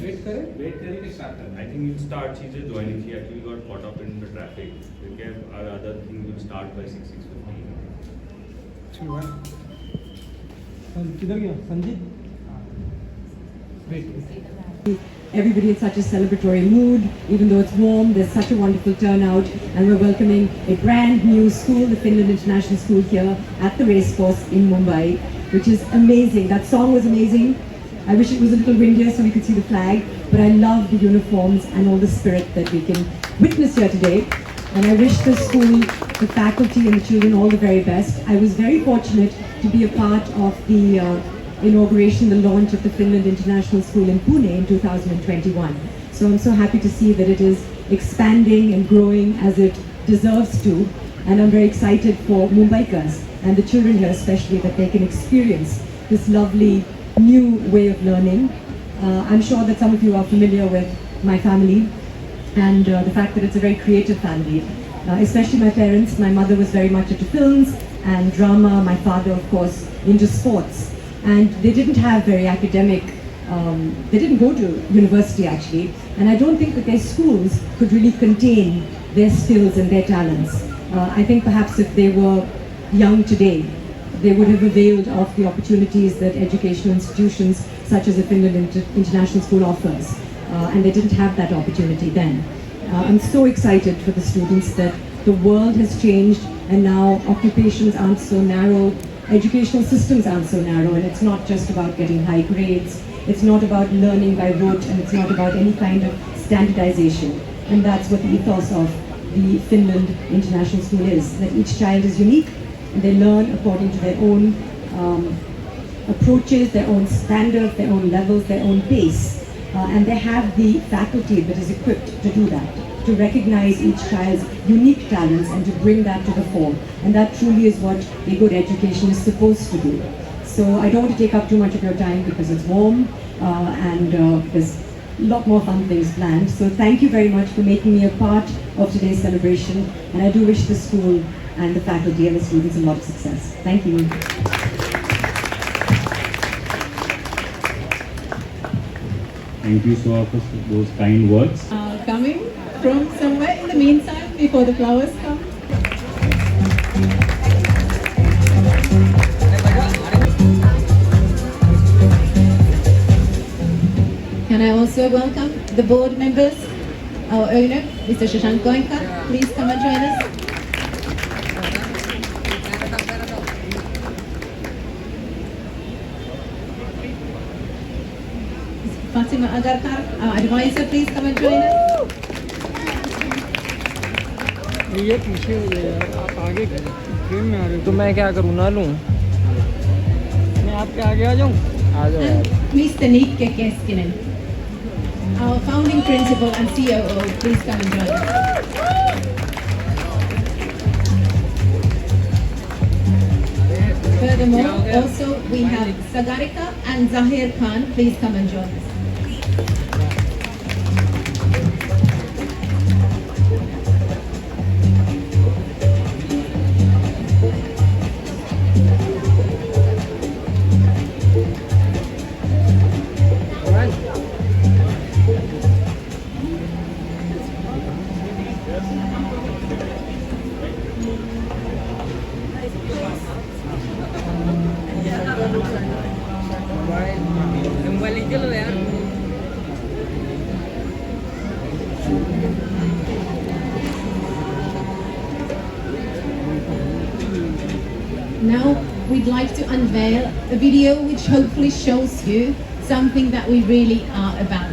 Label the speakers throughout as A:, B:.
A: Wait करें कि start करना?
B: I think you'll start. She just joined. She actually got caught up in the traffic. Okay, our other thing will start by 6:15.
A: किधर गया? Sanjeet? Wait.
C: Everybody in such a celebratory mood, even though it's warm, there's such a wonderful turnout, and we're welcoming a brand new school, the Finland International School, here at the racecourse in Mumbai, which is amazing. That song was amazing. I wish it was a little windier so we could see the flag, but I love the uniforms and all the spirit that we can witness here today. And I wish the school, the faculty and the children all the very best. I was very fortunate to be a part of the inauguration, the launch of the Finland International School in Pune in 2021. So I'm so happy to see that it is expanding and growing as it deserves to. And I'm very excited for Mumbaikas and the children here especially, that they can experience this lovely new way of learning. I'm sure that some of you are familiar with my family and the fact that it's a very creative family. Especially my parents. My mother was very much into films and drama. My father, of course, into sports. And they didn't have very academic, they didn't go to university actually, and I don't think that their schools could really contain their skills and their talents. I think perhaps if they were young today, they would have availed of the opportunities that educational institutions such as the Finland International School offers, and they didn't have that opportunity then. I'm so excited for the students that the world has changed and now occupations aren't so narrow. Educational systems aren't so narrow, and it's not just about getting high grades, it's not about learning by rote, and it's not about any kind of standardization. And that's what the ethos of the Finland International School is, that each child is unique, and they learn according to their own approaches, their own standards, their own levels, their own pace. And they have the faculty that is equipped to do that, to recognize each child's unique talents and to bring that to the fore. And that truly is what a good education is supposed to do. So I don't want to take up too much of your time because it's warm and there's a lot more fun things planned. So thank you very much for making me a part of today's celebration. And I do wish the school and the faculty and the students a lot of success. Thank you.
B: Thank you, Soha, for those kind words.
D: Coming from somewhere in the meantime before the flowers come. Can I also welcome the board members, our owner, Mr. Shashank Goenka. Please come and join us. Fatima Agarkar, our advisor, please come and join us.
A: ये पीछे हो जाए यार, आप आगे frame में आ रहे हो तो मैं क्या करूँ, ना लूँ? मैं आपके आगे आ जाऊँ? आ जाओ यार.
D: Mr. Nikke Keskinen, our founding principal and COO, please come and join us. Furthermore, also we have Sagarika and Zaheer Khan, please come and join us. Now we'd like to unveil a video which hopefully shows you something that we really are about.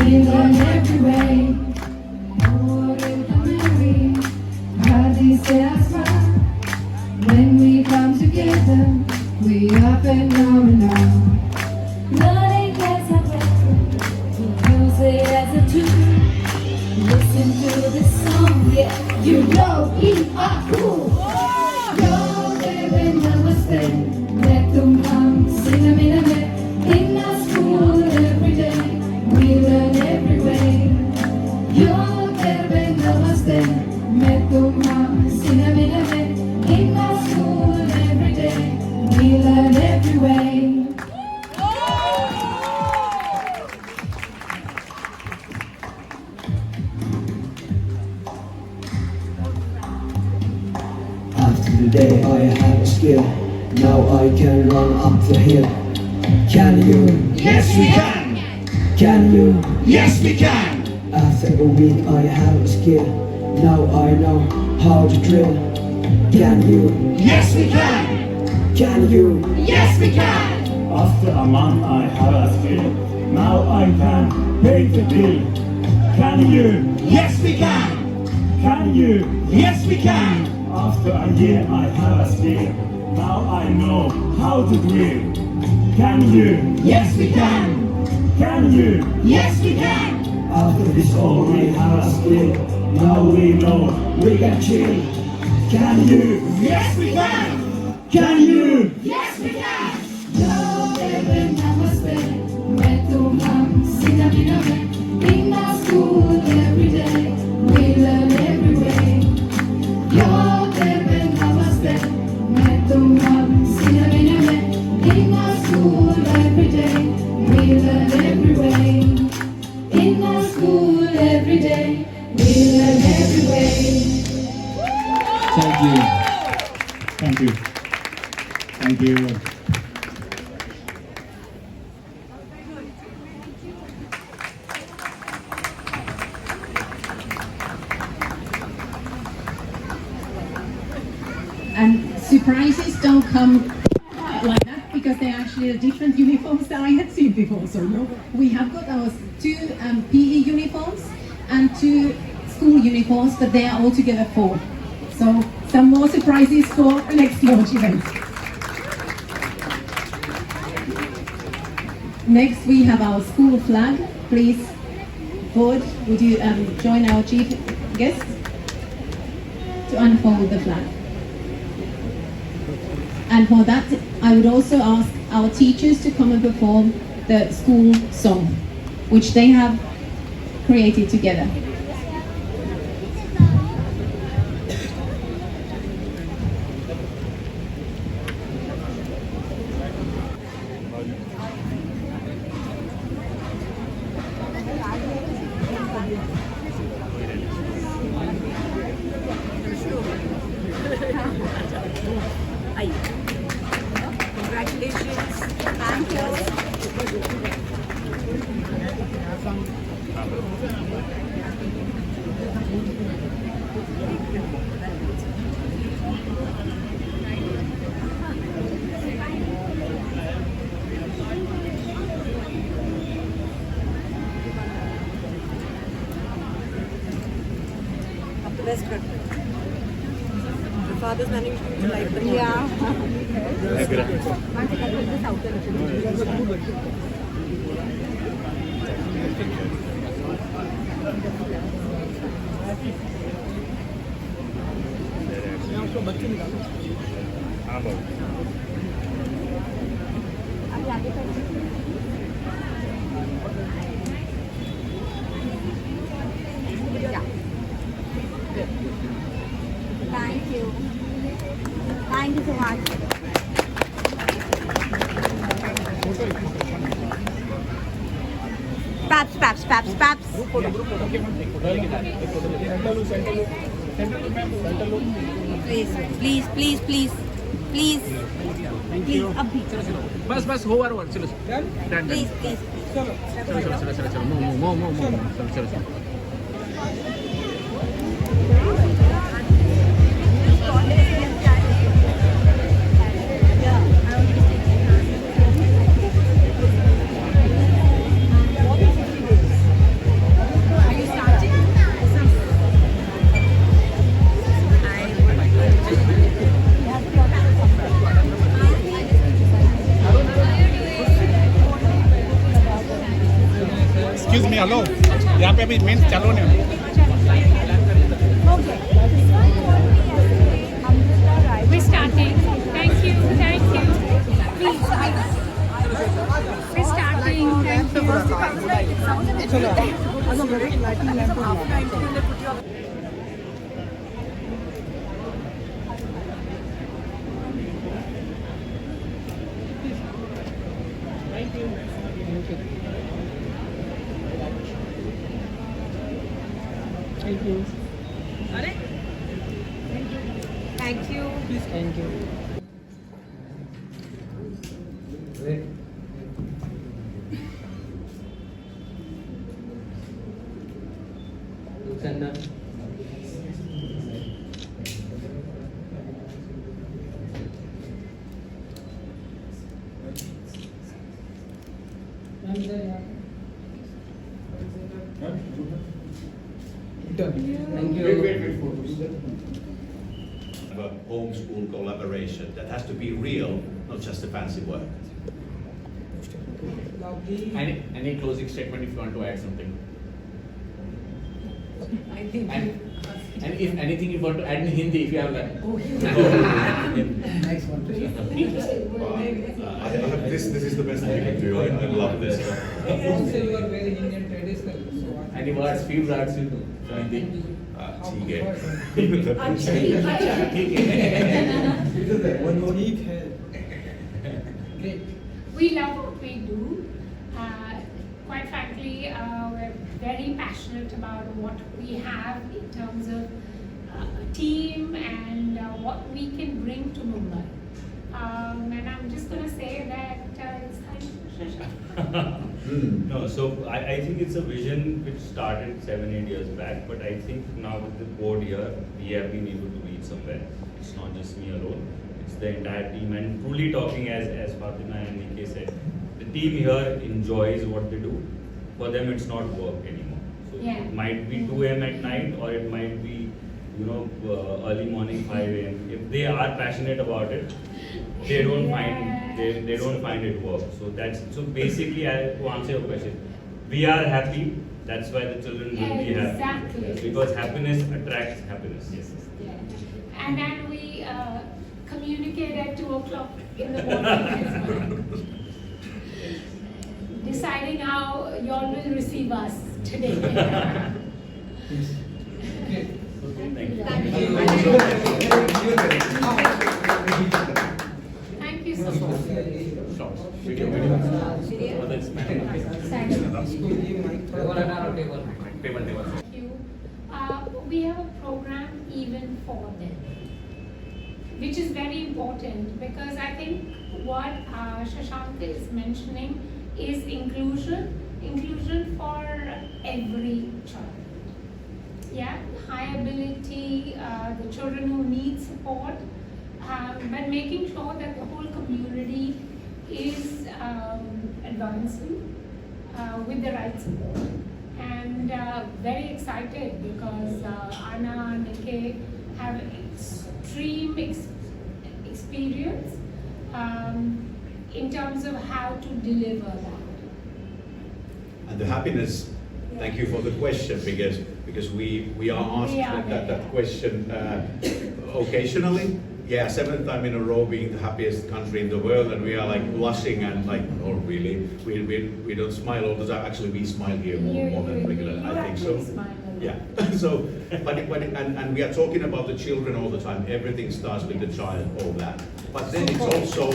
C: we learn every way. Oh, Mary, Hadi se asma. When we come together, we are phenomenal. Learning gets a to use it as a tool. Listen to this song, yeah, you know we are cool. Yo, baby, namaste. Let them come, sing a minute. In our school every day, we learn every way. Yo, baby, namaste. Let them come, sing a minute. In our school every day, we learn every way.
E: After the day I have a skill, now I can run up the hill. Can you?
F: Yes, we can.
E: Can you?
F: Yes, we can.
E: After a week I have a skill, now I know how to drill. Can you?
F: Yes, we can.
E: Can you?
F: Yes, we can.
G: After a month I have a skill, now I can pay the bill. Can you?
F: Yes, we can.
G: Can you?
F: Yes, we can.
G: After a year I have a skill, now I know how to drill. Can you?
F: Yes, we can.
G: Can you?
F: Yes, we can.
E: After this all we have a skill,
G: Now we know
E: we can chill.
G: Can you?
F: Yes, we can.
G: Can you?
F: Yes, we can.
C: Yo, baby, namaste. Let them come, sing a minute. In our school every day, we learn every way. Yo, baby, namaste. Let them come, sing a minute. In our school every day, we learn every way. In our school every day, we learn every way.
G: Thank you. Thank you. Thank you.
D: And surprises don't come like that because they're actually different uniforms that I had seen before. So no, we have got our two PE uniforms and two school uniforms, but they are all together 4. So some more surprises for the next launch event. Next we have our school flag. Please, board, would you join our chief guest to unfold the flag? And for that, I would also ask our teachers to come and perform the school song, which they have created together.
H: Congratulations. Thank you.
I: Best cut. The father's managing to like the
H: Yeah. Thank you. Thank you so much. Paps. Please. Abhi.
A: बस hover चलो
H: Please.
A: चलो मो चलो
J: excuse me, hello. यहाँ पे अभी main चालू नहीं है.
K: We're starting. Thank you. Please. We're starting.
A: Thank you.
I: Thank you.
A: Please, thank you. Send Thank you.
L: A homeschool collaboration that has to be real, not just a fancy word.
M: Any closing statement if you want to add something?
I: I think.
M: And if anything you want to add in Hindi, if you have that.
A: Next one.
L: This is the best I can do. I love this.
A: Also, you are very Indian traditional. So
M: Any words, few words you know. Hindi.
A: Great.
K: We love what we do. Quite frankly, we're very passionate about what we have in terms of a team and what we can bring to Mumbai. And I'm just going to say that it's time to
B: No, so I think it's a vision which started 7-8 years back, but I think now with the board here, we have been able to reach somewhere. It's not just me alone, it's the entire team. And truly talking, as Fatima and Nike said, the team here enjoys what they do. For them, it's not work anymore. So it might be 2 a.m. at night, or it might be, early morning 5 a.m. If they are passionate about it, they don't find it work. So basically, to answer your question, we are happy. That's why the children will be happy.
K: Exactly.
B: Because happiness attracts happiness. Yes.
K: Yeah. And then we communicate at 2 o'clock in the morning, deciding how y'all will receive us today.
B: Thank you.
K: Thank you so much. Thank you. We have a program even for them, which is very important because I think what Shashank is mentioning is inclusion for every child. Yeah, high ability, the children who need support, but making sure that the whole community is advancing with the right support. And very excited because Anna and Nike have extreme experience in terms of how to deliver that.
L: And the happiness, thank you for the question, because we are asked that question occasionally. Yeah, 7th time in a row being the happiest country in the world, and we are like blushing and like, oh really? We don't smile all the time. Actually, we smile here more than regular. I think so. Yeah. So, and we are talking about the children all the time. Everything starts with the child, all that. But then it's also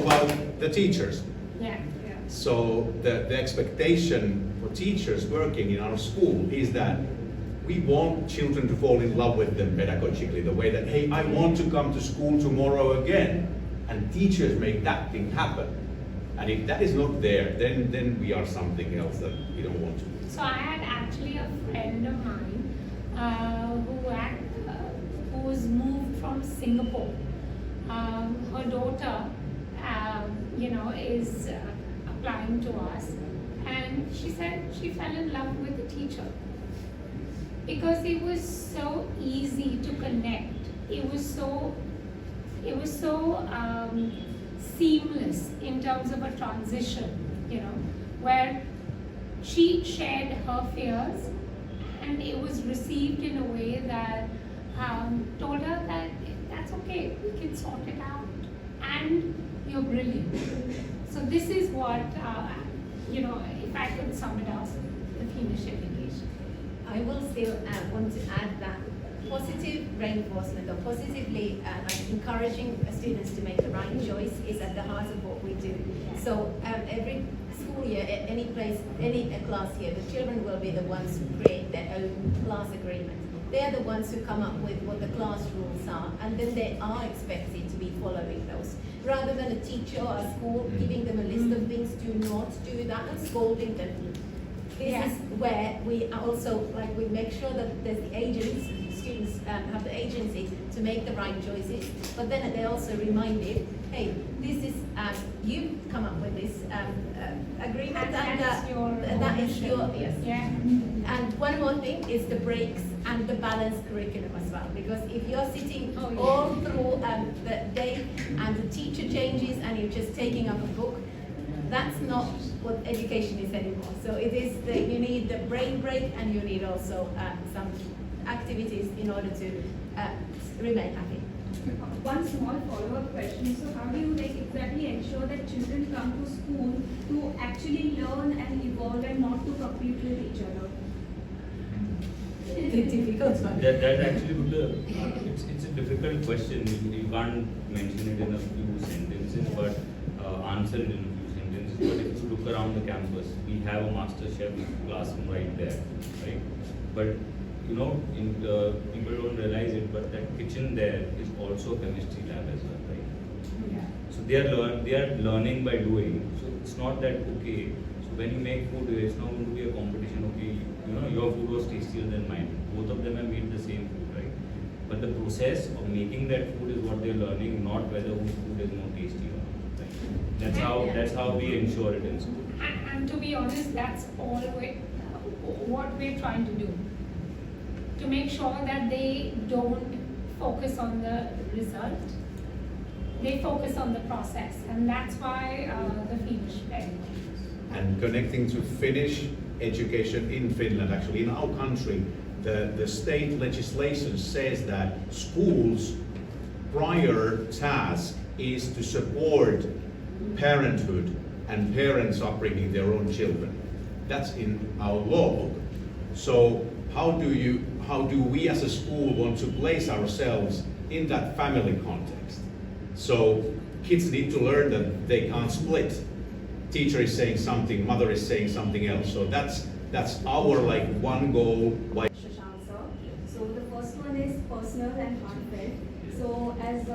L: about the teachers.
K: Yeah.
L: So the expectation for teachers working in our school is that we want children to fall in love with them pedagogically, the way that, hey, I want to come to school tomorrow again, and teachers make that thing happen. And if that is not there, then we are something else that we don't want to.
K: So I had actually a friend of mine who was moved from Singapore. Her daughter, is applying to us, and she said she fell in love with the teacher because it was so easy to connect. It was so seamless in terms of a transition, where she shared her fears, and it was received in a way that told her that that's okay, we can sort it out, and you're brilliant. So this is what, if I could sum it up, the Finnish education.
N: I will still want to add that positive reinforcement or positively encouraging students to make the right choice is at the heart of what we do. So every school year, any class here, the children will be the ones who create their own class agreement. They are the ones who come up with what the class rules are, and then they are expected to be following those. Rather than a teacher or a school giving them a list of things, do not do that, and scolding them. This is where we also, we make sure that there's the agents, students have the agency to make the right choices, but then they're also reminded, hey, this is, you come up with this agreement, and that is your, yes.
K: Yeah.
N: And one more thing is the breaks and the balanced curriculum as well, because if you're sitting all through the day and the teacher changes and you're just taking up a book, that's not what education is anymore. So it is you need the brain break, and you need also some activities in order to remain happy.
O: One small follow-up question. So how do you exactly ensure that children come to school to actually learn and evolve and not to compete with each other?
N: Difficult one.
B: That actually it's a difficult question. You can't mention it in a few sentences, but answer it in a few sentences. But if you look around the campus, we have a master chef classroom right there, right? But people don't realize it, but that kitchen there is also a chemistry lab as well, right?
O: Yeah.
B: So they are learning by doing. So it's not that okay. So when you make food, it's not going to be a competition. Okay, your food was tastier than mine. Both of them have made the same food, right? But the process of making that food is what they're learning, not whether whose food is more tasty or not. Right? That's how we ensure it in school.
K: And to be honest, that's all what we're trying to do. To make sure that they don't focus on the result, they focus on the process, and that's why the Finnish very much.
L: And connecting to Finnish education in Finland, actually in our country, the state legislation says that schools' prior task is to support parenthood and parents upbringing their own children. That's in our law book. So how do we as a school want to place ourselves in that family context? So kids need to learn that they can't split. Teacher is saying something, mother is saying something else. So that's our one goal.
O: So the first one is personal and heartfelt. So as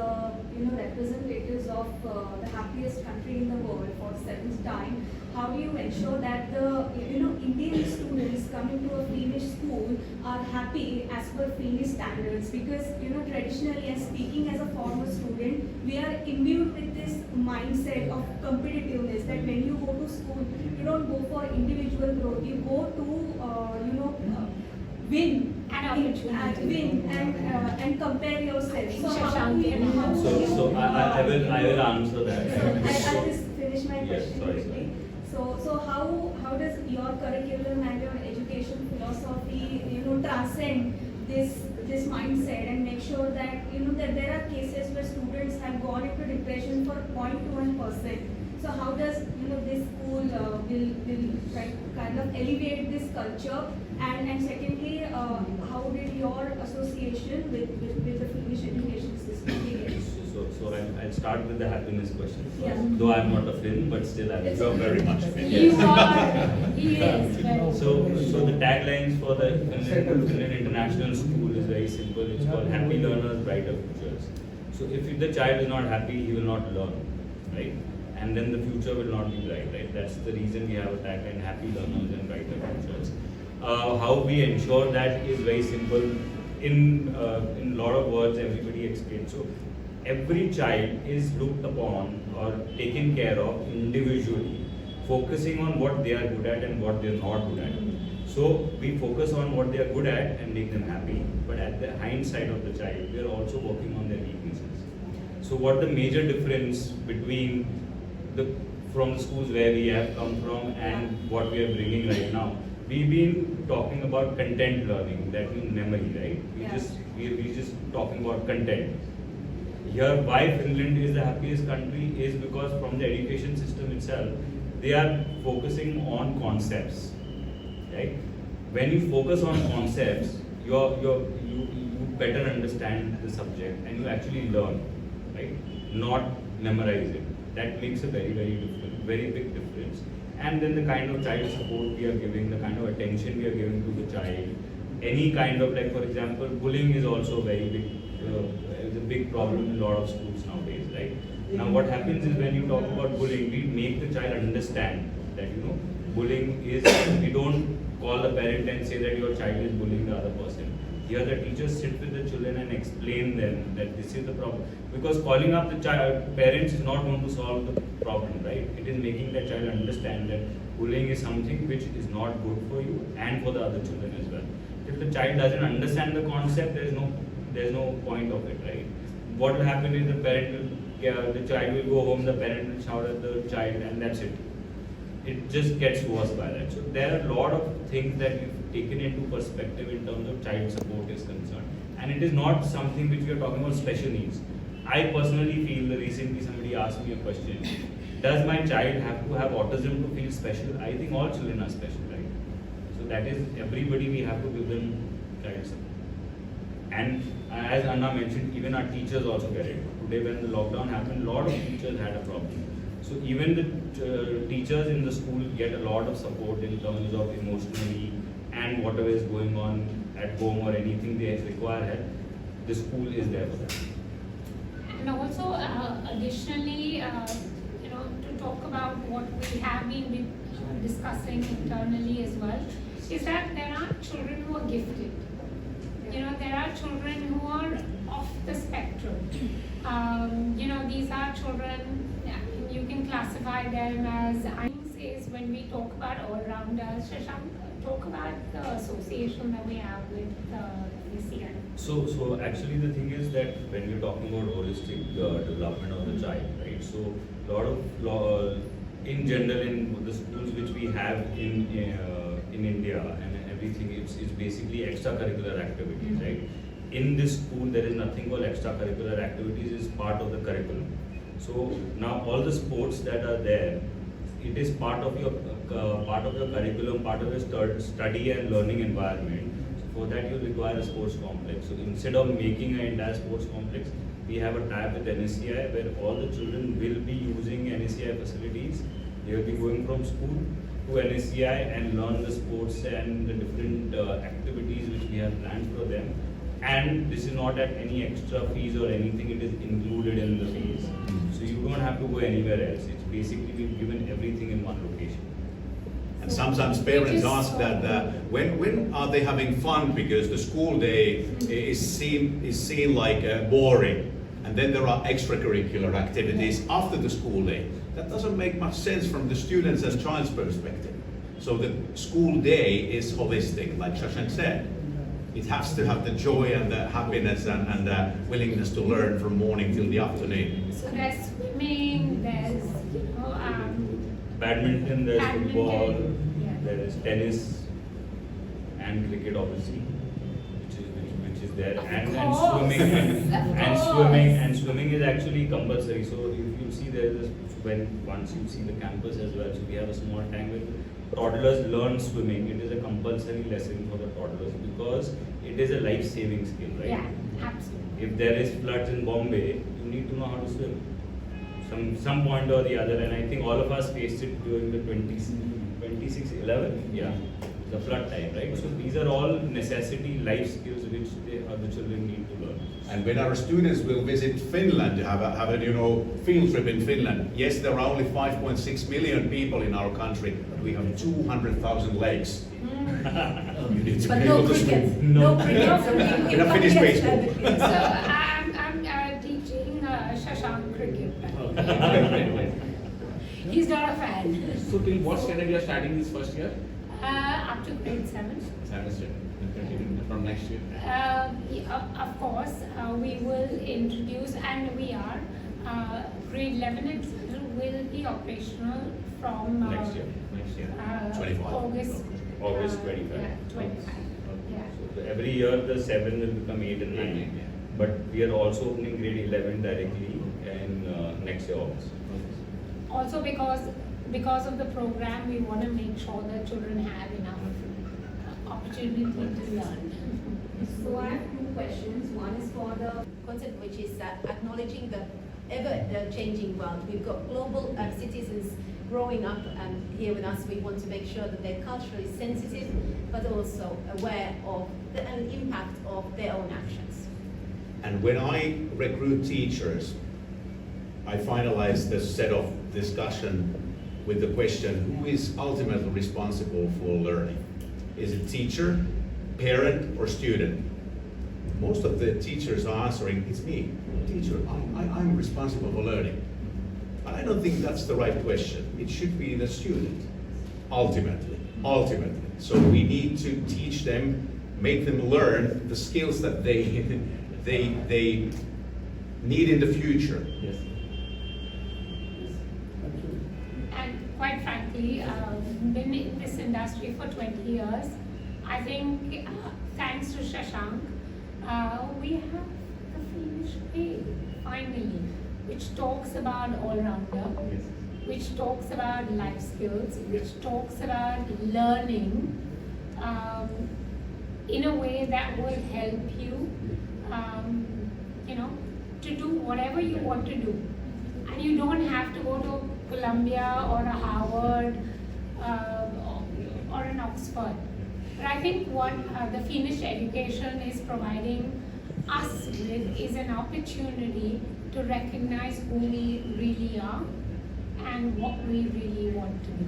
O: representatives of the happiest country in the world for the 7th time, how do you ensure that the Indian students coming to a Finnish school are happy as per Finnish standards? Because traditionally, and speaking as a former student, we are imbued with this mindset of competitiveness that when you go to school, you don't go for individual growth, you go to win and compare yourself.
B: So I will answer that.
O: I'll just finish my question.
B: Yes, sorry.
O: So how does your curriculum and your education philosophy transcend this mindset and make sure that that there are cases where students have gone into depression for 0.1%. So how does this school will kind of elevate this culture, and secondly, how did your association with the Finnish education system begin?
B: So I'll start with the happiness question.
O: Yeah.
B: Though I'm not a Finn, but still I'm very much Finn.
K: You are. He is.
B: So the taglines for the Finland International School is very simple. It's called Happy Learners, Brighter Futures. So if the child is not happy, he will not learn, right? And then the future will not be bright, right? That's the reason we have a tagline, Happy Learners and Brighter Futures. How we ensure that is very simple. In a lot of words, everybody explains. So every child is looked upon or taken care of individually, focusing on what they are good at and what they are not good at. So we focus on what they are good at and make them happy, but at the hindsight of the child, we are also working on their weaknesses. So what the major difference between the from the schools where we have come from and what we are bringing right now. We've been talking about content learning, that means memory, right? We're just talking about content. Here, why Finland is the happiest country is because from the education system itself, they are focusing on concepts, right? When you focus on concepts, you better understand the subject and you actually learn, right? Not memorize it. That makes a very big difference. And then the kind of child support we are giving, the kind of attention we are giving to the child, any kind of, like for example, bullying is also very big, is a big problem in a lot of schools nowadays, right? Now what happens is when you talk about bullying, we make the child understand that, you know, bullying is, we don't call the parent and say that your child is bullying the other person. Here the teachers sit with the children and explain them that this is the problem. Because calling up the parents is not going to solve the problem, right? It is making the child understand that bullying is something which is not good for you and for the other children as well. If the child doesn't understand the concept, there is no point of it, right? What will happen is the child will go home, the parent will shout at the child, and that's it. It just gets worse by that. So there are a lot of things that we've taken into perspective in terms of child support is concerned. And it is not something which we are talking about special needs. I personally feel that recently somebody asked me a question, does my child have to have autism to feel special? I think all children are special, right? So that is, everybody we have to give them child support. And as Anna mentioned, even our teachers also get it. Today when the lockdown happened, a lot of teachers had a problem. So even the teachers in the school get a lot of support in terms of emotionally and whatever is going on at home or anything they require help, the school is there for them.
K: And also, additionally, to talk about what we have been discussing internally as well, is that there are children who are gifted. There are children who are off the spectrum. These are children, you can classify them as, I say, when we talk about all-rounders, Shashank, talk about the association that we have with FilmySadhu.
B: So actually the thing is that when we're talking about holistic development of the child, right? So a lot of, in general, in the schools which we have in India and everything, it's basically extracurricular activities, right? In this school, there is nothing called extracurricular activities, is part of the curriculum. So now all the sports that are there, it is part of your curriculum, part of your study and learning environment. So for that you require a sports complex. So instead of making an entire sports complex, we have a tie with NSCI where all the children will be using NSCI facilities. They will be going from school to NSCI and learn the sports and the different activities which we have planned for them. And this is not at any extra fees or anything, it is included in the fees. So you don't have to go anywhere else. It's basically we've given everything in one location.
L: And sometimes parents ask that when are they having fun, because the school day is seen like boring, and then there are extracurricular activities after the school day. That doesn't make much sense from the students and child's perspective. So the school day is holistic, like Shashank said. It has to have the joy and the happiness and the willingness to learn from morning till the afternoon.
K: So there's swimming, there's
B: badminton, there's football, there is tennis and cricket obviously, which is there, and swimming is actually compulsory. So if you see there is once you see the campus as well, so we have a small tank where toddlers learn swimming. It is a compulsory lesson for the toddlers because it is a life-saving skill, right?
K: Yeah, absolutely.
B: If there is floods in Bombay, you need to know how to swim. Some point or the other, and I think all of us faced it during the 26/11, the flood time, right? So these are all necessity life skills which the children need to learn.
L: And when our students will visit Finland, have a field trip in Finland, yes, there are only 5.6 million people in our country, but we have 200,000 lakes. You need to
N: But
L: be
N: no
L: able to
N: cricket.
L: swim.
N: No cricket. So
L: We have Finnish baseball.
K: So I'm teaching Shashank cricket. He's not a fan.
M: So till what standard you are starting this first year?
K: Up to grade 7.
M: Semester. From next year?
K: Of course, we will introduce, and we are grade 11 and will be operational from
B: Next year.
L: 25.
K: August
B: 25.
K: Yeah, 25. Yeah.
B: So every year the 7 will become 8 and 9. But we are also opening grade 11 directly and next year August.
K: Also because of the program, we want to make sure that children have enough opportunity to learn.
O: So I have two questions. One is for the
N: concept, which is acknowledging the ever-changing world. We've got global citizens growing up here with us. We want to make sure that they're culturally sensitive, but also aware of the impact of their own actions.
L: And when I recruit teachers, I finalize the set of discussion with the question, who is ultimately responsible for learning? Is it teacher, parent, or student? Most of the teachers are answering, it's me, teacher, I'm responsible for learning. But I don't think that's the right question. It should be the student, ultimately. So we need to teach them, make them learn the skills that they need in the future.
M: Yes.
K: And quite frankly, been in this industry for 20 years. I think thanks to Shashank, we have the Finnish way, finally, which talks about all-rounder, which talks about life skills, which talks about learning in a way that will help you, to do whatever you want to do. And you don't have to go to Columbia or a Harvard or an Oxford. But I think what the Finnish education is providing us with is an opportunity to recognize who we really are and what we really want to do.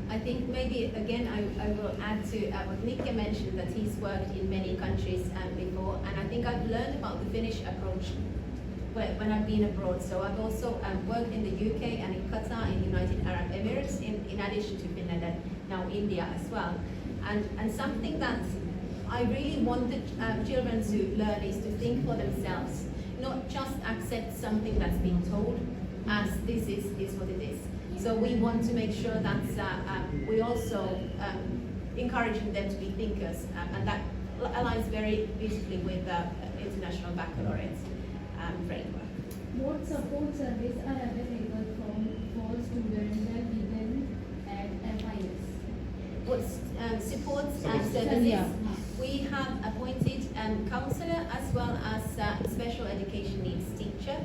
N: I think maybe again I will add to what Mika mentioned, that he's worked in many countries before, and I think I've learned about the Finnish approach when I've been abroad. So I've also worked in the UK and in Qatar, in the United Arab Emirates, in addition to Finland and now India as well. And something that I really want the children to learn is to think for themselves, not just accept something that's been told as this is what it is. So we want to make sure that we also encouraging them to be thinkers, and that aligns very beautifully with the International Baccalaureate framework.
O: what support services are available for students that begin at FIS?
N: What support services? We have appointed counsellor as well as special education needs teacher.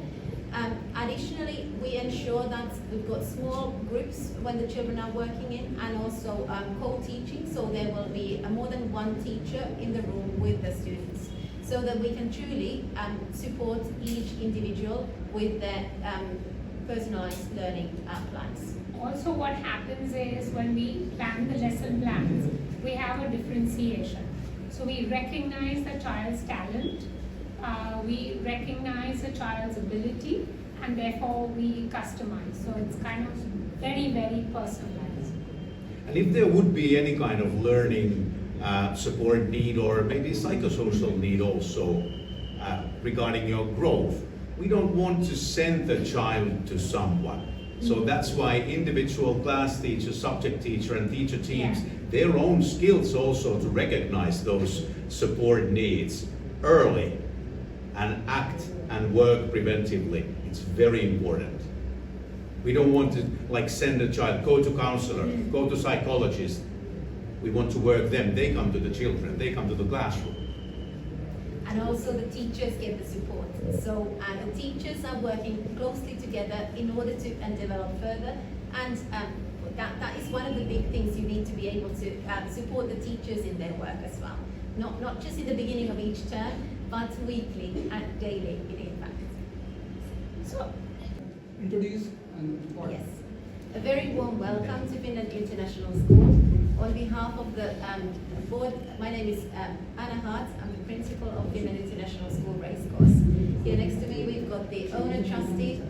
N: Additionally, we ensure that we've got small groups when the children are working in, and also co-teaching, so there will be more than one teacher in the room with the students, so that we can truly support each individual with their personalized learning plans.
K: Also, what happens is when we plan the lesson plans, we have a differentiation. So we recognize the child's talent, we recognize the child's ability, and therefore we customize. So it's kind of very, very personalized.
L: And if there would be any kind of learning support need, or maybe psychosocial need also regarding your growth, we don't want to send the child to someone. So that's why individual class teacher, subject teacher, and teacher teams, their own skills also to recognize those support needs early and act and work preventively. It's very important. We don't want to send a child, go to counselor, go to psychologist. We want to work them. They come to the children, they come to the classroom.
N: And also the teachers get the support. So the teachers are working closely together in order to develop further. And that is one of the big things you need to be able to support the teachers in their work as well. Not just in the beginning of each term, but weekly and daily in fact. So,
A: introduce and what?
N: Yes. A very warm welcome to Finland International School. On behalf of the board, my name is Anna Hart. I'm the principal of Finland International School Racecourse. Here next to me we've got the owner trustee,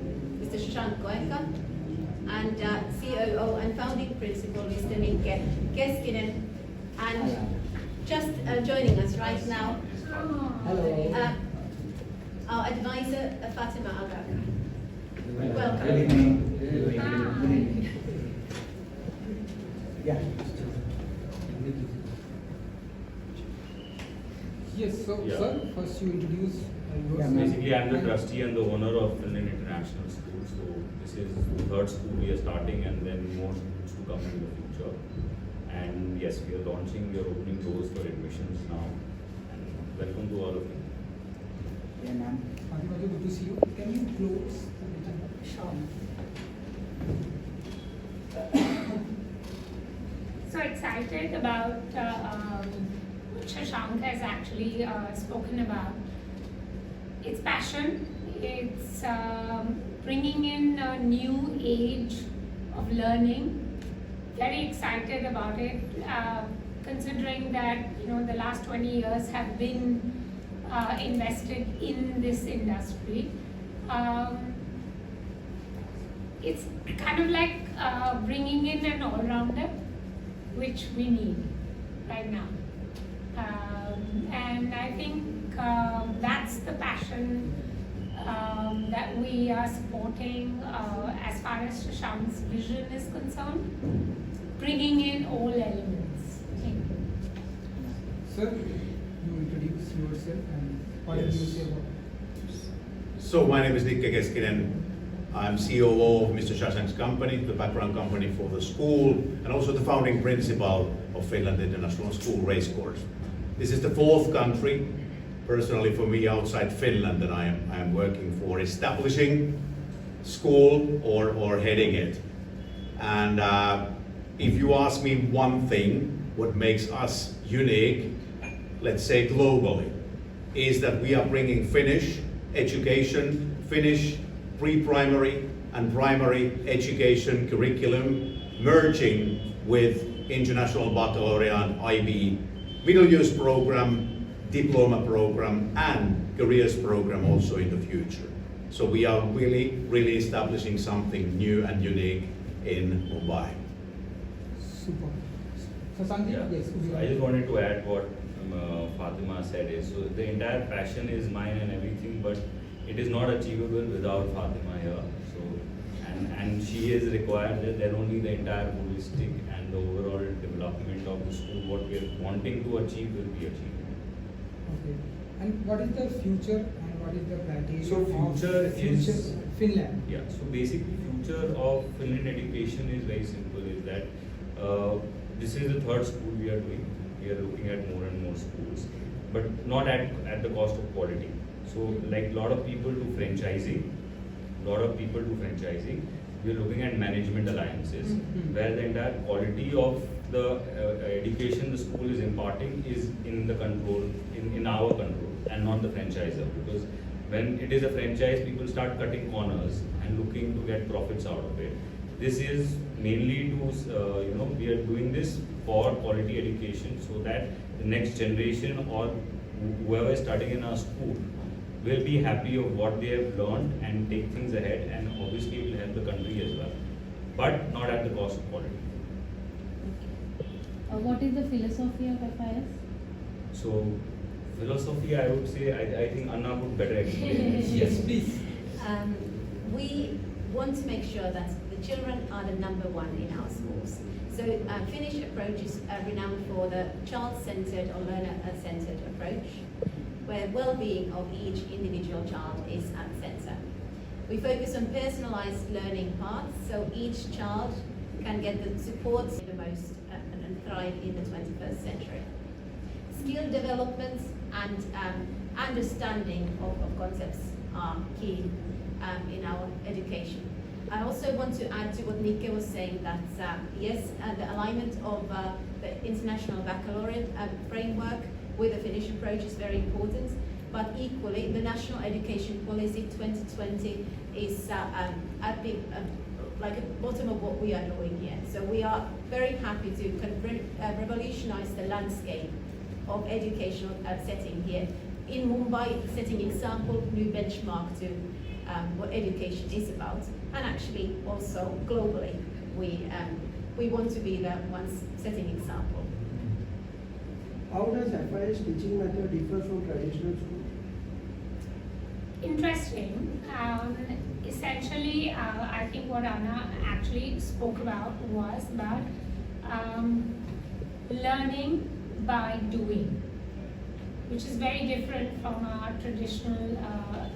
N: Mr. Shashank Goenka, and COO and founding principal, Mr. Minke Keskinen, and just joining us right now,
A: Hello.
N: our advisor, Fatima Agaka.
A: Yes, so
B: Yeah.
A: sir, first you introduce
B: Basically, I'm the trustee and the owner of Finland International School. So this is the third school we are starting, and then more schools to come in the future. And yes, we are launching, we are opening doors for admissions now. And welcome to all of you.
A: Yeah, ma'am. Fatima, good to see you. Can you close?
K: Sure. So excited about what Shashank has actually spoken about. It's passion, it's bringing in a new age of learning. Very excited about it, considering that the last 20 years have been invested in this industry. It's kind of like bringing in an all-rounder, which we need right now. And I think that's the passion that we are supporting as far as Shashank's vision is concerned, bringing in all elements. Thank you.
A: Sir, you introduce yourself and what do you say about it?
L: So my name is Nikke Keskinen. I'm COO of Mr. Shashank's company, the background company for the school, and also the founding principal of Finland International School Racecourse. This is the fourth country, personally for me, outside Finland that I am working for establishing school or heading it. And if you ask me one thing, what makes us unique, let's say globally, is that we are bringing Finnish education, Finnish pre-primary and primary education curriculum, merging with international baccalaureate, IB, middle years program, diploma program, and careers program also in the future. So we are really establishing something new and unique in Mumbai.
A: Super. So something,
B: Yeah.
A: yes.
B: So I just wanted to add what Fatima said is, so the entire passion is mine and everything, but it is not achievable without Fatima here. So, and she is required that then only the entire holistic and the overall development of the school, what we are wanting to achieve, will be achieved.
A: Okay. And what is the future and what is the criteria
B: So future
A: of
B: is
A: Finland?
B: Yeah. So basically, future of Finland education is very simple. Is that this is the third school we are doing. We are looking at more and more schools, but not at the cost of quality. So like a lot of people do franchising, we are looking at management alliances, where the entire quality of the education the school is imparting is in the control, in our control, and not the franchisor. Because when it is a franchise, people start cutting corners and looking to get profits out of it. This is mainly to, we are doing this for quality education, so that the next generation or whoever is studying in our school will be happy of what they have learned and take things ahead, and obviously it will help the country as well, but not at the cost of quality.
P: What is the philosophy of FIS?
B: So, philosophy, I would say, I think Anna would better explain this.
A: Yes, please.
N: We want to make sure that the children are the number one in our schools. So Finnish approach is renowned for the child-centered or learner-centered approach, where well-being of each individual child is at the center. We focus on personalized learning paths, so each child can get the support the most and thrive in the 21st century. Skill development and understanding of concepts are key in our education. I also want to add to what Nikke was saying, that yes, the alignment of the international baccalaureate framework with the Finnish approach is very important, but equally the National Education Policy 2020 is at the like at the bottom of what we are doing here. So we are very happy to kind of revolutionize the landscape of educational setting here in Mumbai, setting example, new benchmark to what education is about, and actually also globally we want to be the ones setting example.
Q: How does FIS teaching method differ from traditional school?
K: interesting. Essentially, I think what Anna actually spoke about was about learning by doing, which is very different from our traditional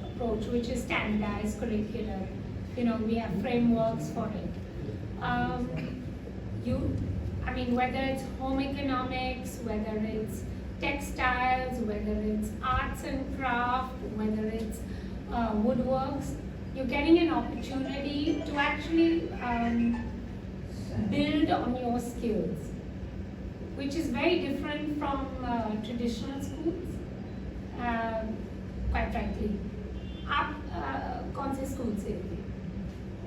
K: approach, which is standardized curricular. You know, we have frameworks for it. Whether it's home economics, whether it's textiles, whether it's arts and craft, whether it's woodworks, you're getting an opportunity to actually build on your skills, which is very different from traditional schools, quite frankly. आप कौन से school से थे?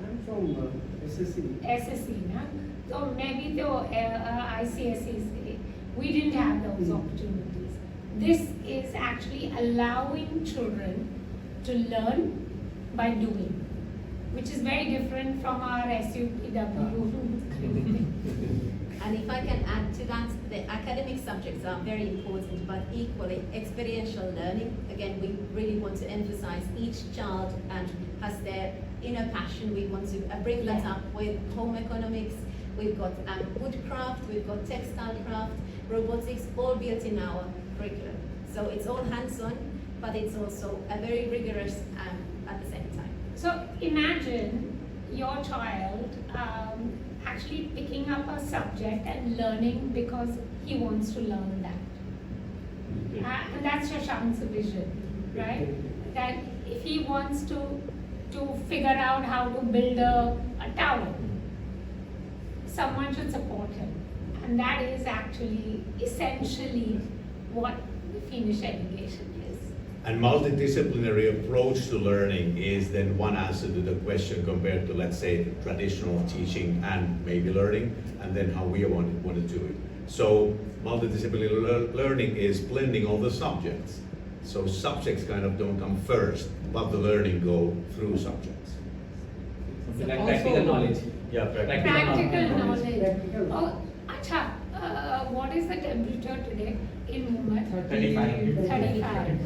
A: I'm from SSC.
K: SSC, ना? तो मैं भी तो ICSE से. We didn't have those opportunities. This is actually allowing children to learn by doing, which is very different from our SUPW.
N: And if I can add to that, the academic subjects are very important, but equally experiential learning. Again, we really want to emphasize each child has their inner passion. We want to bring that up with home economics. We've got woodcraft, we've got textile craft, robotics, all built in our curriculum. So it's all hands-on, but it's also a very rigorous at the same time.
K: So imagine your child actually picking up a subject and learning because he wants to learn that. And that's Shashank's vision, right? That if he wants to figure out how to build a tower, someone should support him. And that is actually essentially what the Finnish education is.
L: And multidisciplinary approach to learning is then one answer to the question compared to, let's say, traditional teaching and maybe learning, and then how we want to do it. So multidisciplinary learning is blending all the subjects. So subjects kind of don't come first, but the learning go through subjects.
M: Something like practical knowledge.
L: Yeah,
K: Practical knowledge. Oh, acha, what is the temperature today in Mumbai?
A: 35.
K: 35.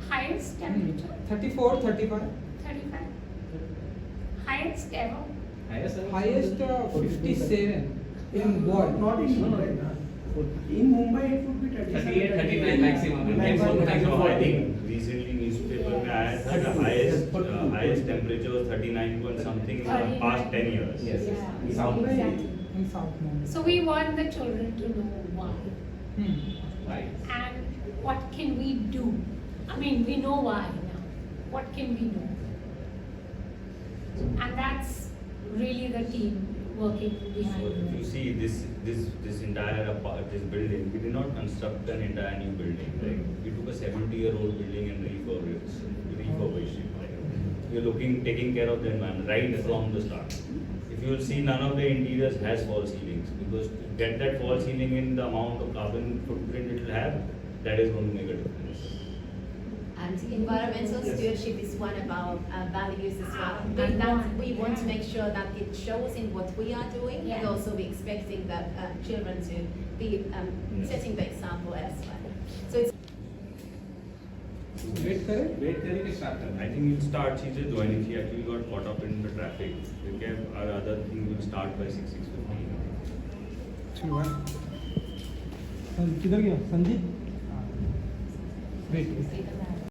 K: Highest temperature?
A: 34, 35.
K: 35. Highest ever?
A: Highest 57 in world.
Q: Not in Mumbai. In Mumbai it would be
M: 38, 39 maximum.
B: I think recently newspaper में आया था the highest temperature was 39 point something in the past 10 years.
M: Yes.
K: Yeah.
M: South
K: Exactly.
A: In South Mumbai.
K: So we want the children to know why.
M: Right.
K: And what can we do? I mean, we know why now. What can we do? And that's really the team working behind
B: So
K: it.
B: if you see this entire this building, we did not construct an entire new building. Like we took a 70-year-old building and refurbished it. We're taking care of the environment right from the start. If you will see, none of the interiors has false ceilings, because to get that false ceiling in, the amount of carbon footprint it will have, that is going to make a difference.
N: And environmental stewardship is one of our values as well. And that we want to make sure that it shows in what we are doing, and also be expecting that children to be setting the example elsewhere. So it's
A: Wait
M: के start करना.
B: I think we'll start. She just joining. She actually got caught up in the traffic. Okay, our other thing will start by 6:15.
A: किधर गया Sanjeet? Wait